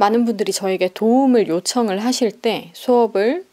많은 분들이 저에게 도움을 요청을 하실 때, 수업을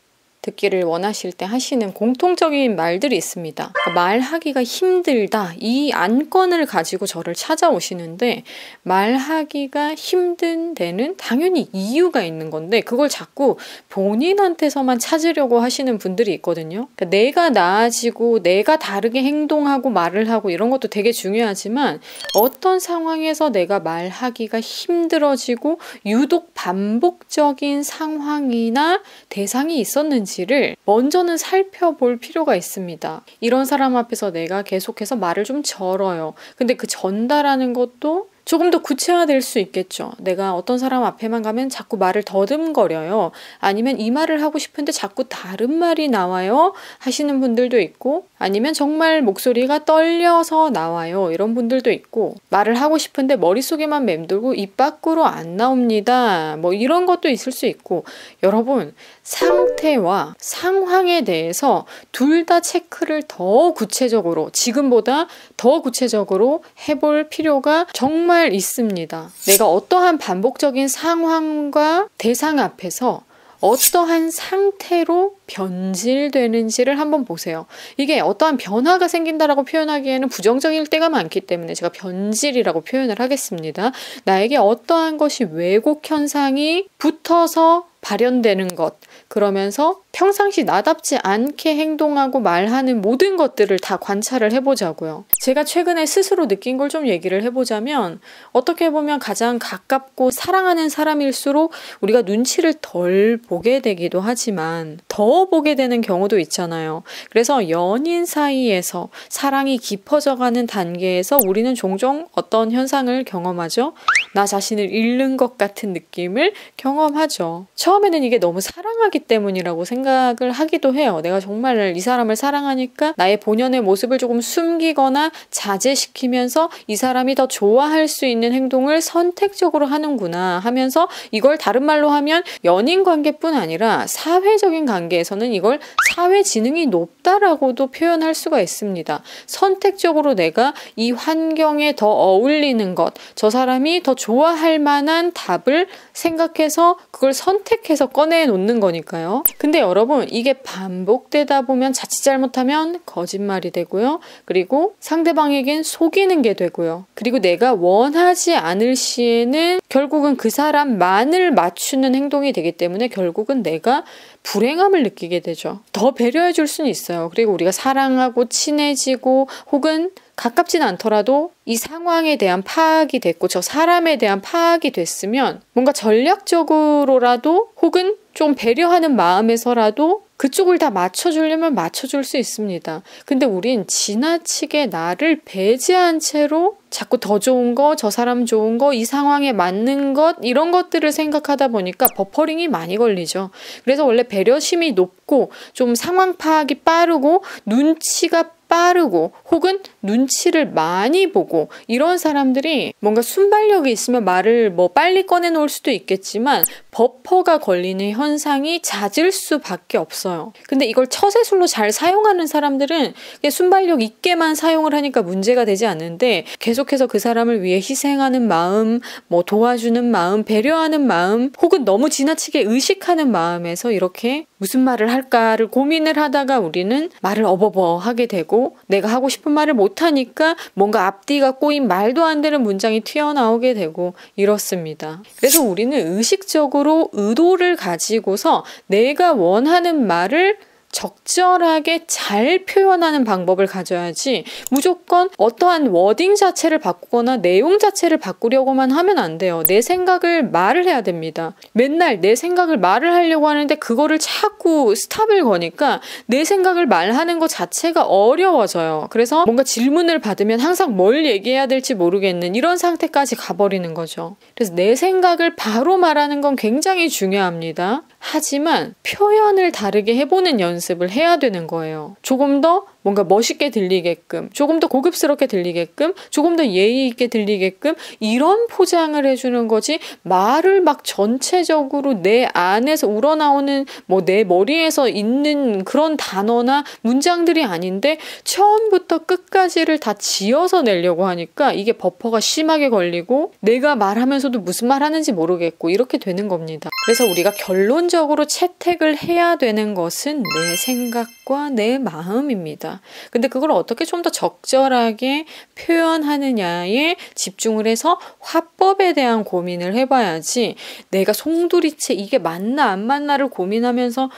듣기를 원하실 때 하시는 공통적인 말들이 있습니다. 그러니까 말하기가 힘들다, 이 안건을 가지고 저를 찾아오시는데, 말하기가 힘든 데는 당연히 이유가 있는 건데 그걸 자꾸 본인한테서만 찾으려고 하시는 분들이 있거든요. 그러니까 내가 나아지고 내가 다르게 행동하고 말을 하고 이런 것도 되게 중요하지만, 어떤 상황에서 내가 말하기가 힘들어지고 유독 반복적인 상황이나 대상이 있었는지 를 먼저는 살펴볼 필요가 있습니다. 이런 사람 앞에서 내가 계속해서 말을 좀 절어요. 근데 그 전달하는 것도 조금 더 구체화될 수 있겠죠. 내가 어떤 사람 앞에만 가면 자꾸 말을 더듬거려요. 아니면 이 말을 하고 싶은데 자꾸 다른 말이 나와요 하시는 분들도 있고, 아니면 정말 목소리가 떨려서 나와요 이런 분들도 있고, 말을 하고 싶은데 머릿속에만 맴돌고 입 밖으로 안 나옵니다 뭐 이런 것도 있을 수 있고, 여러분 상태와 상황에 대해서 둘 다 체크를 더 구체적으로, 지금보다 더 구체적으로 해볼 필요가 정말 있습니다. 내가 어떠한 반복적인 상황과 대상 앞에서 어떠한 상태로 변질되는지를 한번 보세요. 이게 어떠한 변화가 생긴다라고 표현하기에는 부정적일 때가 많기 때문에 제가 변질이라고 표현을 하겠습니다. 나에게 어떠한 것이 왜곡 현상이 붙어서 발현되는 것, 그러면서 평상시 나답지 않게 행동하고 말하는 모든 것들을 다 관찰을 해보자고요. 제가 최근에 스스로 느낀 걸 좀 얘기를 해보자면, 어떻게 보면 가장 가깝고 사랑하는 사람일수록 우리가 눈치를 덜 보게 되기도 하지만 더 보게 되는 경우도 있잖아요. 그래서 연인 사이에서 사랑이 깊어져가는 단계에서 우리는 종종 어떤 현상을 경험하죠? 나 자신을 잃는 것 같은 느낌을 경험하죠. 처음에는 이게 너무 사랑하기 때문이라고 생각을 하기도 해요. 내가 정말 이 사람을 사랑하니까 나의 본연의 모습을 조금 숨기거나 자제시키면서 이 사람이 더 좋아할 수 있는 행동을 선택적으로 하는구나 하면서, 이걸 다른 말로 하면 연인 관계뿐 아니라 사회적인 관계에서는 이걸 사회 지능이 높다라고도 표현할 수가 있습니다. 선택적으로 내가 이 환경에 더 어울리는 것, 저 사람이 더 좋아할 만한 답을 생각해서 그걸 선택해서 꺼내놓는 거니까요. 근데 여러분, 이게 반복되다 보면 자칫 잘못하면 거짓말이 되고요. 그리고 상대방에겐 속이는 게 되고요. 그리고 내가 원하지 않을 시에는 결국은 그 사람만을 맞추는 행동이 되기 때문에 결국은 내가 불행함을 느끼게 되죠. 더 배려해 줄 수는 있어요. 그리고 우리가 사랑하고 친해지고 혹은 가깝진 않더라도 이 상황에 대한 파악이 됐고 저 사람에 대한 파악이 됐으면 뭔가 전략적으로라도 혹은 좀 배려하는 마음에서라도 그쪽을 다 맞춰주려면 맞춰줄 수 있습니다. 근데 우린 지나치게 나를 배제한 채로 자꾸 더 좋은 거, 저 사람 좋은 거, 이 상황에 맞는 것, 이런 것들을 생각하다 보니까 버퍼링이 많이 걸리죠. 그래서 원래 배려심이 높고 좀 상황 파악이 빠르고 눈치가 빠르고 혹은 눈치를 많이 보고 이런 사람들이 뭔가 순발력이 있으면 말을 뭐 빨리 꺼내놓을 수도 있겠지만 버퍼가 걸리는 현상이 잦을 수밖에 없어요. 근데 이걸 처세술로 잘 사용하는 사람들은 그냥 순발력 있게만 사용을 하니까 문제가 되지 않는데, 계속해서 그 사람을 위해 희생하는 마음, 뭐 도와주는 마음, 배려하는 마음, 혹은 너무 지나치게 의식하는 마음에서 이렇게 무슨 말을 할까를 고민을 하다가 우리는 말을 어버버 하게 되고, 내가 하고 싶은 말을 못하니까 뭔가 앞뒤가 꼬인 말도 안 되는 문장이 튀어나오게 되고 이렇습니다. 그래서 우리는 의식적으로 의도를 가지고서 내가 원하는 말을 적절하게 잘 표현하는 방법을 가져야지 무조건 어떠한 워딩 자체를 바꾸거나 내용 자체를 바꾸려고만 하면 안 돼요. 내 생각을 말을 해야 됩니다. 맨날 내 생각을 말을 하려고 하는데 그거를 자꾸 스탑을 거니까 내 생각을 말하는 것 자체가 어려워져요. 그래서 뭔가 질문을 받으면 항상 뭘 얘기해야 될지 모르겠는 이런 상태까지 가버리는 거죠. 그래서 내 생각을 바로 말하는 건 굉장히 중요합니다. 하지만 표현을 다르게 해보는 연습을 해야 되는 거예요. 조금 더 뭔가 멋있게 들리게끔, 조금 더 고급스럽게 들리게끔, 조금 더 예의 있게 들리게끔 이런 포장을 해주는 거지, 말을 막 전체적으로 내 안에서 우러나오는 뭐 내 머리에서 있는 그런 단어나 문장들이 아닌데 처음부터 끝까지를 다 지어서 내려고 하니까 이게 버퍼가 심하게 걸리고 내가 말하면서도 무슨 말 하는지 모르겠고 이렇게 되는 겁니다. 그래서 우리가 결론적으로 채택을 해야 되는 것은 내 생각과 내 마음입니다. 근데 그걸 어떻게 좀 더 적절하게 표현하느냐에 집중을 해서 화법에 대한 고민을 해봐야지, 내가 송두리째 이게 맞나 안 맞나를 고민하면서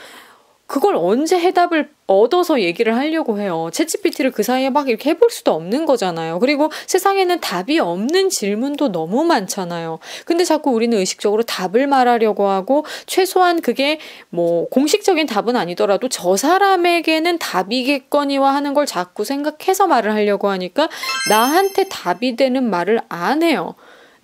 그걸 언제 해답을 얻어서 얘기를 하려고 해요. 챗GPT를 그 사이에 막 이렇게 해볼 수도 없는 거잖아요. 그리고 세상에는 답이 없는 질문도 너무 많잖아요. 근데 자꾸 우리는 의식적으로 답을 말하려고 하고, 최소한 그게 뭐 공식적인 답은 아니더라도 저 사람에게는 답이겠거니와 하는 걸 자꾸 생각해서 말을 하려고 하니까 나한테 답이 되는 말을 안 해요.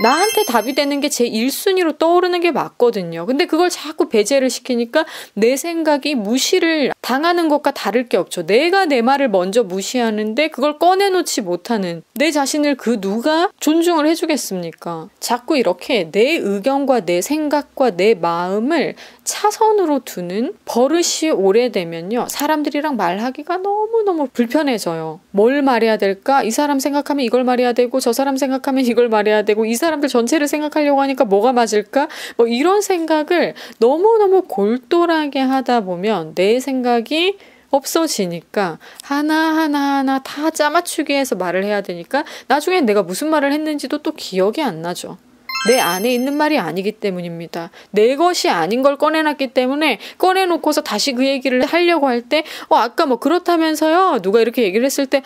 나한테 답이 되는 게 제 1순위로 떠오르는 게 맞거든요. 근데 그걸 자꾸 배제를 시키니까 내 생각이 무시를 당하는 것과 다를 게 없죠. 내가 내 말을 먼저 무시하는데 그걸 꺼내놓지 못하는 내 자신을 그 누가 존중을 해주겠습니까? 자꾸 이렇게 내 의견과 내 생각과 내 마음을 차선으로 두는 버릇이 오래되면요, 사람들이랑 말하기가 너무너무 불편해져요. 뭘 말해야 될까? 이 사람 생각하면 이걸 말해야 되고, 저 사람 생각하면 이걸 말해야 되고, 이 사람들 전체를 생각하려고 하니까 뭐가 맞을까? 뭐 이런 생각을 너무너무 골똘하게 하다 보면 내 생각이 없어지니까 하나하나 다 짜맞추기 해서 말을 해야 되니까 나중엔 내가 무슨 말을 했는지도 또 기억이 안 나죠. 내 안에 있는 말이 아니기 때문입니다. 내 것이 아닌 걸 꺼내놨기 때문에 꺼내놓고서 다시 그 얘기를 하려고 할 때 아까 뭐 그렇다면서요? 누가 이렇게 얘기를 했을 때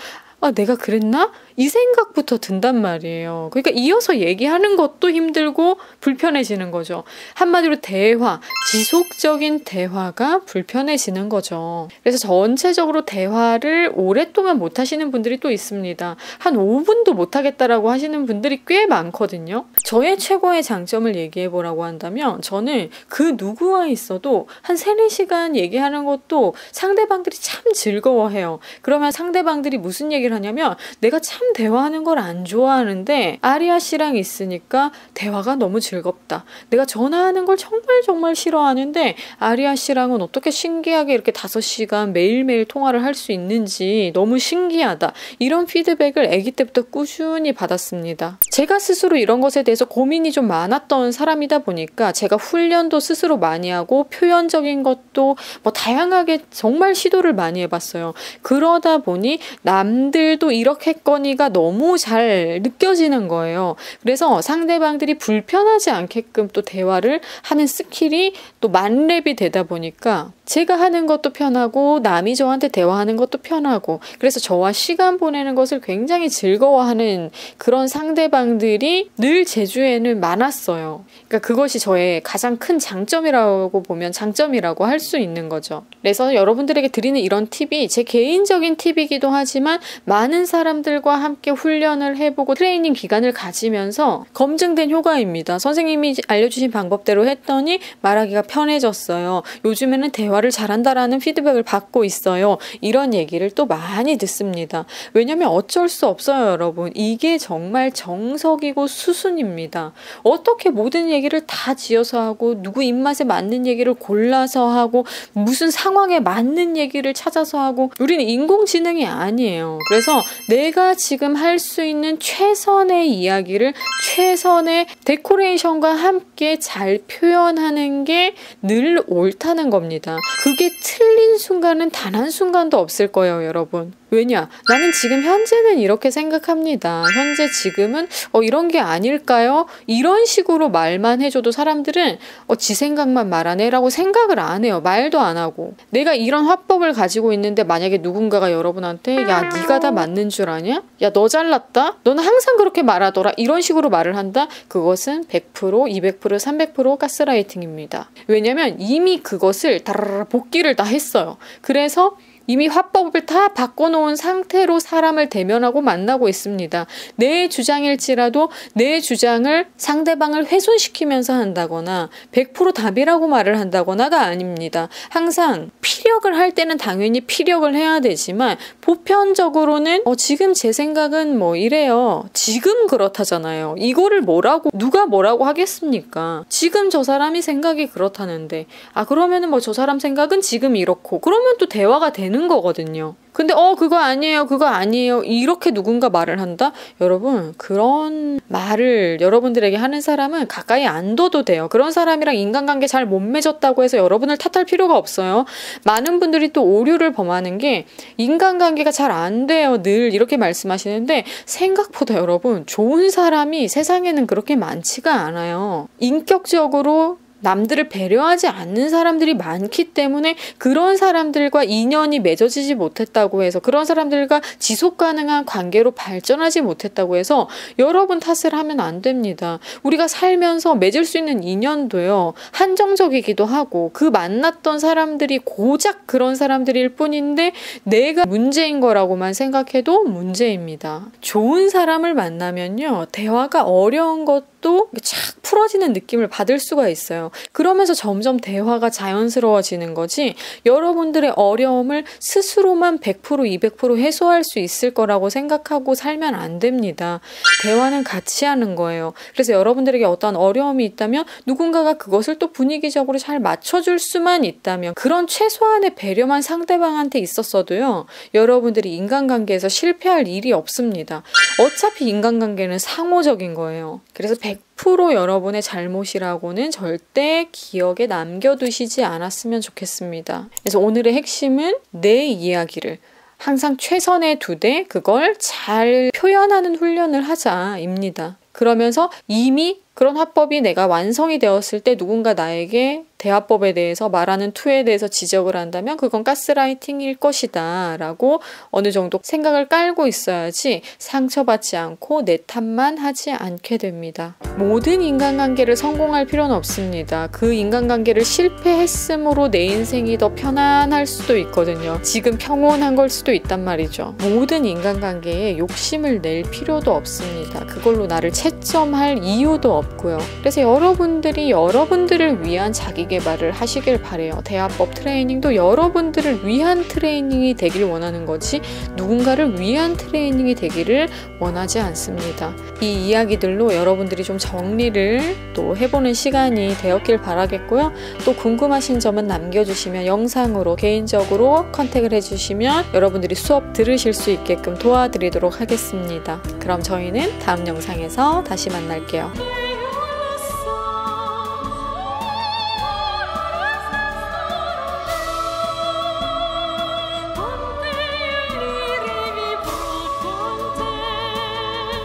내가 그랬나? 이 생각부터 든단 말이에요. 그러니까 이어서 얘기하는 것도 힘들고 불편해지는 거죠. 한마디로 대화, 지속적인 대화가 불편해지는 거죠. 그래서 전체적으로 대화를 오랫동안 못 하시는 분들이 또 있습니다. 한 5분도 못 하겠다라고 하시는 분들이 꽤 많거든요. 저의 최고의 장점을 얘기해 보라고 한다면 저는 그 누구와 있어도 한 3-4시간 얘기하는 것도 상대방들이 참 즐거워해요. 그러면 상대방들이 무슨 얘기를 하냐면, 내가 참 대화하는 걸 안 좋아하는데 아리아 씨랑 있으니까 대화가 너무 즐겁다. 내가 전화하는 걸 정말 싫어하는데 아리아 씨랑은 어떻게 신기하게 이렇게 5시간 매일매일 통화를 할 수 있는지 너무 신기하다. 이런 피드백을 아기 때부터 꾸준히 받았습니다. 제가 스스로 이런 것에 대해서 고민이 좀 많았던 사람이다 보니까 제가 훈련도 스스로 많이 하고 표현적인 것도 뭐 다양하게 정말 시도를 많이 해봤어요. 그러다 보니 남들도 이렇게거니가 너무 잘 느껴지는 거예요. 그래서 상대방들이 불편하지 않게끔 또 대화를 하는 스킬이 또 만렙이 되다 보니까 제가 하는 것도 편하고 남이 저한테 대화하는 것도 편하고, 그래서 저와 시간 보내는 것을 굉장히 즐거워하는 그런 상대방들이 늘 제 주에는 많았어요. 그러니까 그것이 저의 가장 큰 장점이라고 보면 장점이라고 할 수 있는 거죠. 그래서 여러분들에게 드리는 이런 팁이 제 개인적인 팁이기도 하지만 많은 사람들과 함께 훈련을 해보고 트레이닝 기간을 가지면서 검증된 효과입니다. 선생님이 알려주신 방법대로 했더니 말하기가 편해졌어요. 요즘에는 대화를 잘한다라는 피드백을 받고 있어요. 이런 얘기를 또 많이 듣습니다. 왜냐면 어쩔 수 없어요, 여러분. 이게 정말 정석이고 수순입니다. 어떻게 모든 얘기를 다 지어서 하고 누구 입맛에 맞는 얘기를 골라서 하고 무슨 상황에 맞는 얘기를 찾아서 하고, 우리는 인공지능이 아니에요. 그래서 내가 지금 할 수 있는 최선의 이야기를 최선의 데코레이션과 함께 잘 표현하는 게 늘 옳다는 겁니다. 그게 틀린 순간은 단 한순간도 없을 거예요, 여러분. 왜냐? 나는 지금 현재는 이렇게 생각합니다. 현재 지금은 이런 게 아닐까요? 이런 식으로 말만 해줘도 사람들은 지 생각만 말하네 라고 생각을 안 해요. 말도 안 하고. 내가 이런 화법을 가지고 있는데 만약에 누군가가 여러분한테 야, 네가 다 맞는 줄 아냐? 야, 너 잘났다? 너는 항상 그렇게 말하더라. 이런 식으로 말을 한다? 그것은 100%, 200%, 300% 가스라이팅입니다. 왜냐면 이미 그것을 다라라 복기를 다 했어요. 그래서 이미 화법을 다 바꿔놓은 상태로 사람을 대면하고 만나고 있습니다. 내 주장일지라도 내 주장을 상대방을 훼손시키면서 한다거나 100% 답이라고 말을 한다거나가 아닙니다. 항상 피력을 할 때는 당연히 피력을 해야 되지만 보편적으로는 지금 제 생각은 뭐 이래요. 지금 그렇다잖아요. 이거를 뭐라고 누가 뭐라고 하겠습니까? 지금 저 사람이 생각이 그렇다는데 그러면은 뭐 저 사람 생각은 지금 이렇고 그러면 또 대화가 되는 거거든요. 근데 그거 아니에요 이렇게 누군가 말을 한다? 여러분 그런 말을 여러분들에게 하는 사람은 가까이 안 둬도 돼요. 그런 사람이랑 인간관계 잘 못 맺었다고 해서 여러분을 탓할 필요가 없어요. 많은 분들이 또 오류를 범하는 게 인간관계가 잘 안 돼요 늘 이렇게 말씀하시는데 생각보다 여러분 좋은 사람이 세상에는 그렇게 많지가 않아요. 인격적으로 남들을 배려하지 않는 사람들이 많기 때문에 그런 사람들과 인연이 맺어지지 못했다고 해서 그런 사람들과 지속 가능한 관계로 발전하지 못했다고 해서 여러분 탓을 하면 안 됩니다. 우리가 살면서 맺을 수 있는 인연도요. 한정적이기도 하고 그 만났던 사람들이 고작 그런 사람들일 뿐인데 내가 문제인 거라고만 생각해도 문제입니다. 좋은 사람을 만나면요. 대화가 어려운 것도 착 풀어지는 느낌을 받을 수가 있어요. 그러면서 점점 대화가 자연스러워지는 거지 여러분들의 어려움을 스스로만 100% 200% 해소할 수 있을 거라고 생각하고 살면 안 됩니다. 대화는 같이 하는 거예요. 그래서 여러분들에게 어떤 어려움이 있다면 누군가가 그것을 또 분위기적으로 잘 맞춰줄 수만 있다면 그런 최소한의 배려만 상대방한테 있었어도요. 여러분들이 인간관계에서 실패할 일이 없습니다. 어차피 인간관계는 상호적인 거예요. 그래서 100% 여러분의 잘못이라고는 절대 기억에 남겨두시지 않았으면 좋겠습니다. 그래서 오늘의 핵심은 내 이야기를 항상 최선에 두되 그걸 잘 표현하는 훈련을 하자입니다. 그러면서 이미 그런 화법이 내가 완성이 되었을 때 누군가 나에게 대화법에 대해서 말하는 투에 대해서 지적을 한다면 그건 가스라이팅일 것이다 라고 어느 정도 생각을 깔고 있어야지 상처받지 않고 내 탓만 하지 않게 됩니다. 모든 인간관계를 성공할 필요는 없습니다. 그 인간관계를 실패했으므로 내 인생이 더 편안할 수도 있거든요. 지금 평온한 걸 수도 있단 말이죠. 모든 인간관계에 욕심을 낼 필요도 없습니다. 그걸로 나를 채점할 이유도 없고요. 그래서 여러분들이 여러분들을 위한 자기 개발을 하시길 바래요. 대화법 트레이닝도 여러분들을 위한 트레이닝이 되길 원하는 거지 누군가를 위한 트레이닝이 되기를 원하지 않습니다. 이 이야기들로 여러분들이 좀 정리를 또 해보는 시간이 되었길 바라겠고요. 또 궁금하신 점은 남겨주시면 영상으로 개인적으로 컨택을 해주시면 여러분들이 수업 들으실 수 있게끔 도와드리도록 하겠습니다. 그럼 저희는 다음 영상에서 다시 만날게요.